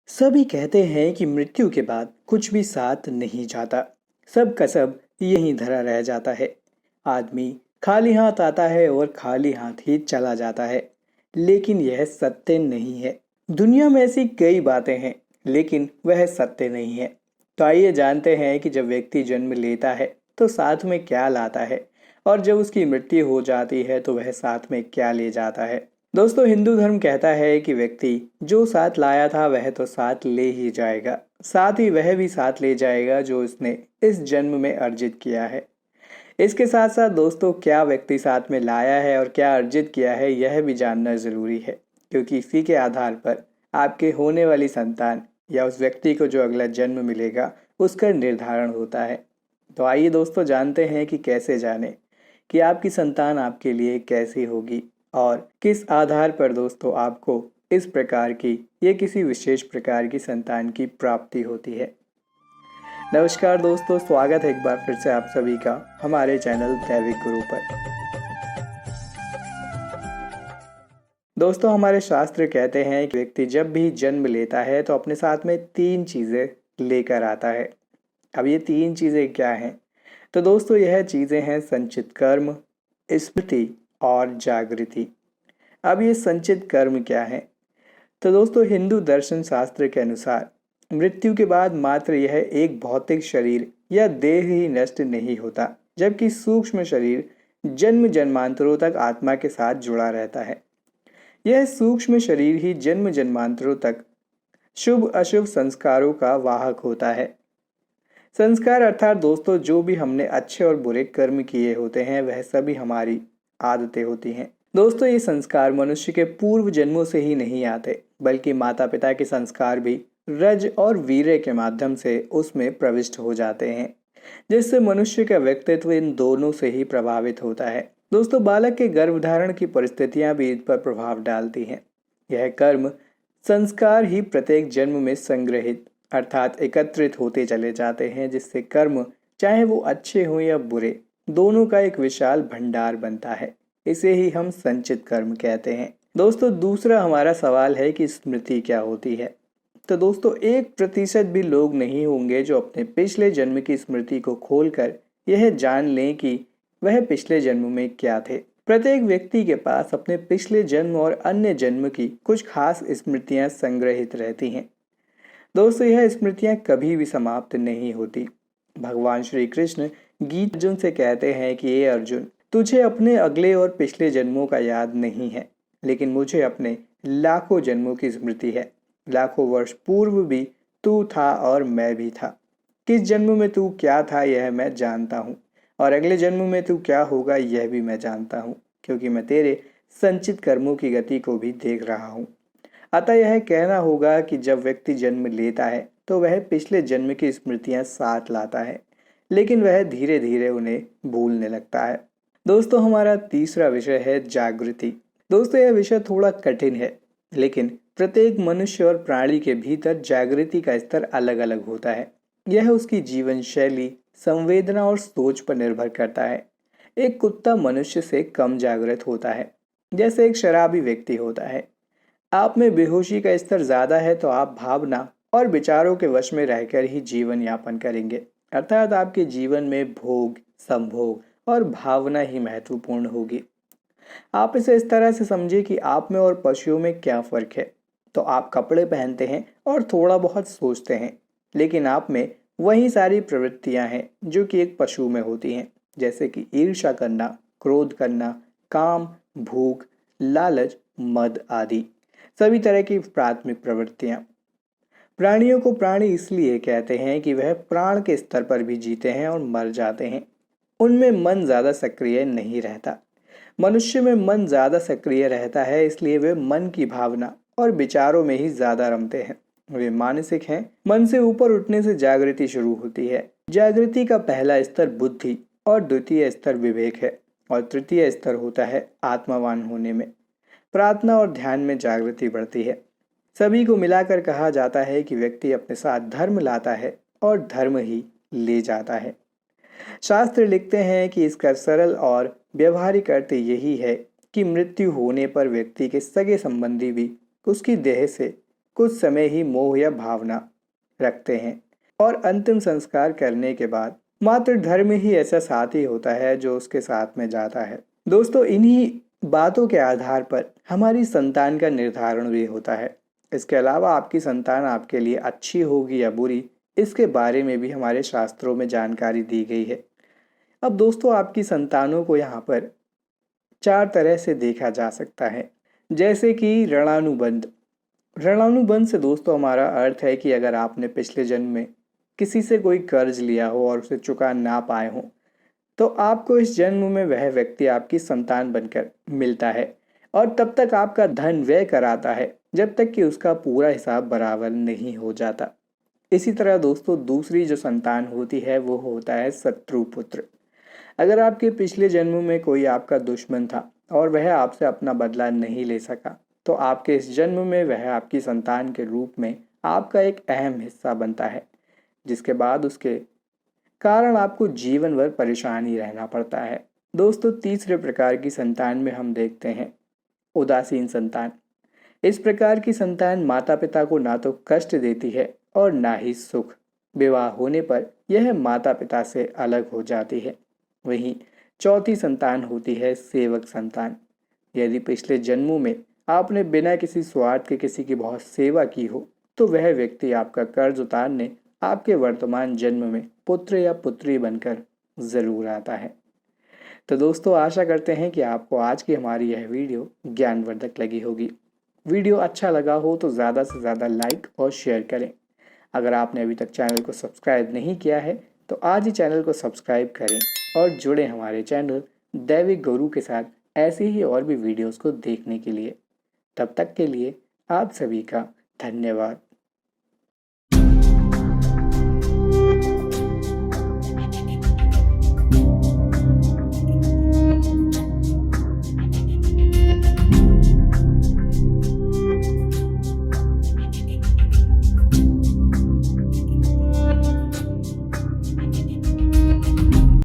सभी कहते हैं कि मृत्यु के बाद कुछ भी साथ नहीं जाता। सब का सब यहीं धरा रह जाता है। आदमी खाली हाथ आता है और खाली हाथ ही चला जाता है। लेकिन यह सत्य नहीं है। दुनिया में ऐसी कई बातें हैं, लेकिन वह सत्य नहीं है। तो आइए जानते हैं कि जब व्यक्ति जन्म लेता है तो साथ में क्या लाता है, और जब उसकी मृत्यु हो जाती है तो वह साथ में क्या ले जाता है। दोस्तों, हिंदू धर्म कहता है कि व्यक्ति जो साथ लाया था वह तो साथ ले ही जाएगा, साथ ही वह भी साथ ले जाएगा जो उसने इस जन्म में अर्जित किया है। इसके साथ साथ दोस्तों, क्या व्यक्ति साथ में लाया है और क्या अर्जित किया है यह भी जानना जरूरी है, क्योंकि इसी के आधार पर आपके होने वाली संतान या उस व्यक्ति को जो अगला जन्म मिलेगा उसका निर्धारण होता है। तो आइए दोस्तों, जानते हैं कि कैसे जाने कि आपकी संतान आपके लिए कैसी होगी और किस आधार पर दोस्तों आपको इस प्रकार की या किसी विशेष प्रकार की संतान की प्राप्ति होती है। नमस्कार दोस्तों, स्वागत है एक बार फिर से आप सभी का हमारे चैनल दैविक गुरु पर। दोस्तों, हमारे शास्त्र कहते हैं कि व्यक्ति जब भी जन्म लेता है तो अपने साथ में 3 चीज़ें लेकर आता है। अब ये 3 चीज़ें क्या हैं? तो दोस्तों, यह चीज़ें हैं संचित कर्म, स्मृति और जागृति। अब ये संचित कर्म क्या है? तो दोस्तों, हिंदू दर्शन शास्त्र के अनुसार मृत्यु के बाद मात्र यह एक भौतिक शरीर या देह ही नष्ट नहीं होता, जबकि सूक्ष्म शरीर जन्म जन्मांतरों तक आत्मा के साथ जुड़ा रहता है। यह सूक्ष्म शरीर ही जन्म जन्मांतरों तक शुभ अशुभ संस्कारों का वाहक होता है। संस्कार अर्थात दोस्तों, जो भी हमने अच्छे और बुरे कर्म किए होते हैं वह सभी हमारी आदतें होती हैं। दोस्तों, ये संस्कार मनुष्य के पूर्व जन्मों से ही नहीं आते, बल्कि माता पिता के संस्कार भी रज और वीर्य के माध्यम से उसमें प्रविष्ट हो जाते हैं, जिससे मनुष्य का व्यक्तित्व इन दोनों से ही प्रभावित होता है। दोस्तों, बालक के गर्भधारण की परिस्थितियां भी इन पर प्रभाव डालती हैं। यह कर्म संस्कार ही प्रत्येक जन्म में संग्रहित अर्थात एकत्रित होते चले जाते हैं, जिससे कर्म चाहे वो अच्छे हो या बुरे, दोनों का एक विशाल भंडार बनता है। इसे ही हम संचित कर्म कहते हैं। दोस्तों, दूसरा हमारा सवाल है कि स्मृति क्या होती है। तो दोस्तों, 1% भी लोग नहीं होंगे जो अपने पिछले जन्म की स्मृति को खोलकर यह जान लें कि वह पिछले जन्म में क्या थे। प्रत्येक व्यक्ति के पास अपने पिछले जन्म और अन्य जन्म की कुछ खास स्मृतियां संग्रहित रहती हैं। दोस्तों, यह स्मृतियां कभी भी समाप्त नहीं होती। भगवान श्री कृष्ण गीता अर्जुन से कहते हैं कि ये अर्जुन, तुझे अपने अगले और पिछले जन्मों का याद नहीं है, लेकिन मुझे अपने लाखों जन्मों की स्मृति है। लाखों वर्ष पूर्व भी तू था और मैं भी था। किस जन्म में तू क्या था यह मैं जानता हूँ, और अगले जन्म में तू क्या होगा यह भी मैं जानता हूँ, क्योंकि मैं तेरे संचित कर्मों की गति को भी देख रहा हूँ। अतः यह कहना होगा कि जब व्यक्ति जन्म लेता है तो वह पिछले जन्म की स्मृतियां साथ लाता है, लेकिन वह धीरे धीरे उन्हें भूलने लगता है। दोस्तों, हमारा तीसरा विषय है जागृति। दोस्तों, यह विषय थोड़ा कठिन है, लेकिन प्रत्येक मनुष्य और प्राणी के भीतर जागृति का स्तर अलग अलग होता है। यह उसकी जीवन शैली, संवेदना और सोच पर निर्भर करता है। एक कुत्ता मनुष्य से कम जागृत होता है, जैसे एक शराबी व्यक्ति होता है। आप में बेहोशी का स्तर ज्यादा है तो आप भावना और विचारों के वश में रहकर ही जीवन यापन करेंगे, अर्थात आपके जीवन में भोग, संभोग और भावना ही महत्वपूर्ण होगी। आप इसे इस तरह से समझिए कि आप में और पशुओं में क्या फर्क है। तो आप कपड़े पहनते हैं और थोड़ा बहुत सोचते हैं, लेकिन आप में वही सारी प्रवृत्तियां हैं जो कि एक पशु में होती हैं, जैसे कि ईर्ष्या करना, क्रोध करना, काम, भूख, लालच, मद आदि सभी तरह की प्राथमिक प्रवृत्तियां। प्राणियों को प्राणी इसलिए कहते हैं कि वह प्राण के स्तर पर भी जीते हैं और मर जाते हैं। उनमें मन ज्यादा सक्रिय नहीं रहता। मनुष्य में मन ज्यादा सक्रिय रहता है, इसलिए वे मन की भावना और विचारों में ही ज्यादा रमते हैं। वे मानसिक हैं। मन से ऊपर उठने से जागृति शुरू होती है। जागृति का पहला स्तर बुद्धि और द्वितीय स्तर विवेक है, और तृतीय स्तर होता है आत्मावान होने में। प्रार्थना और ध्यान में जागृति बढ़ती है। सभी को मिलाकर कहा जाता है कि व्यक्ति अपने साथ धर्म लाता है और धर्म ही ले जाता है। शास्त्र लिखते हैं कि इसका सरल और व्यवहारिक अर्थ यही है कि मृत्यु होने पर व्यक्ति के सगे संबंधी भी उसकी देह से कुछ समय ही मोह या भावना रखते हैं और अंतिम संस्कार करने के बाद मात्र धर्म ही ऐसा साथी होता है जो उसके साथ में जाता है। दोस्तों, इन्हीं बातों के आधार पर हमारी संतान का निर्धारण भी होता है। इसके अलावा आपकी संतान आपके लिए अच्छी होगी या बुरी, इसके बारे में भी हमारे शास्त्रों में जानकारी दी गई है। अब दोस्तों, आपकी संतानों को यहाँ पर 4 तरह से देखा जा सकता है, जैसे कि ऋणानुबंध। ऋणानुबंध से दोस्तों हमारा अर्थ है कि अगर आपने पिछले जन्म में किसी से कोई कर्ज लिया हो और उसे चुका ना पाए हो, तो आपको इस जन्म में वह व्यक्ति आपकी संतान बनकर मिलता है और तब तक आपका धन व्यय कराता है जब तक कि उसका पूरा हिसाब बराबर नहीं हो जाता। इसी तरह दोस्तों, दूसरी जो संतान होती है वो होता है शत्रु पुत्र। अगर आपके पिछले जन्म में कोई आपका दुश्मन था और वह आपसे अपना बदला नहीं ले सका, तो आपके इस जन्म में वह आपकी संतान के रूप में आपका एक अहम हिस्सा बनता है, जिसके बाद उसके कारण आपको जीवन भर परेशान ही रहना पड़ता है। दोस्तों, तीसरे प्रकार की संतान में हम देखते हैं उदासीन संतान। इस प्रकार की संतान माता पिता को ना तो कष्ट देती है और ना ही सुख। विवाह होने पर यह माता पिता से अलग हो जाती है। वहीं चौथी संतान होती है सेवक संतान। यदि पिछले जन्मों में आपने बिना किसी स्वार्थ के किसी की बहुत सेवा की हो, तो वह व्यक्ति आपका कर्ज उतारने आपके वर्तमान जन्म में पुत्र या पुत्री बनकर ज़रूर आता है। तो दोस्तों, आशा करते हैं कि आपको आज की हमारी यह वीडियो ज्ञानवर्धक लगी होगी। वीडियो अच्छा लगा हो तो ज़्यादा से ज़्यादा लाइक और शेयर करें। अगर आपने अभी तक चैनल को सब्सक्राइब नहीं किया है तो आज ही चैनल को सब्सक्राइब करें और जुड़े हमारे चैनल दैविक गुरु के साथ ऐसे ही और भी वीडियोस को देखने के लिए। तब तक के लिए आप सभी का धन्यवाद।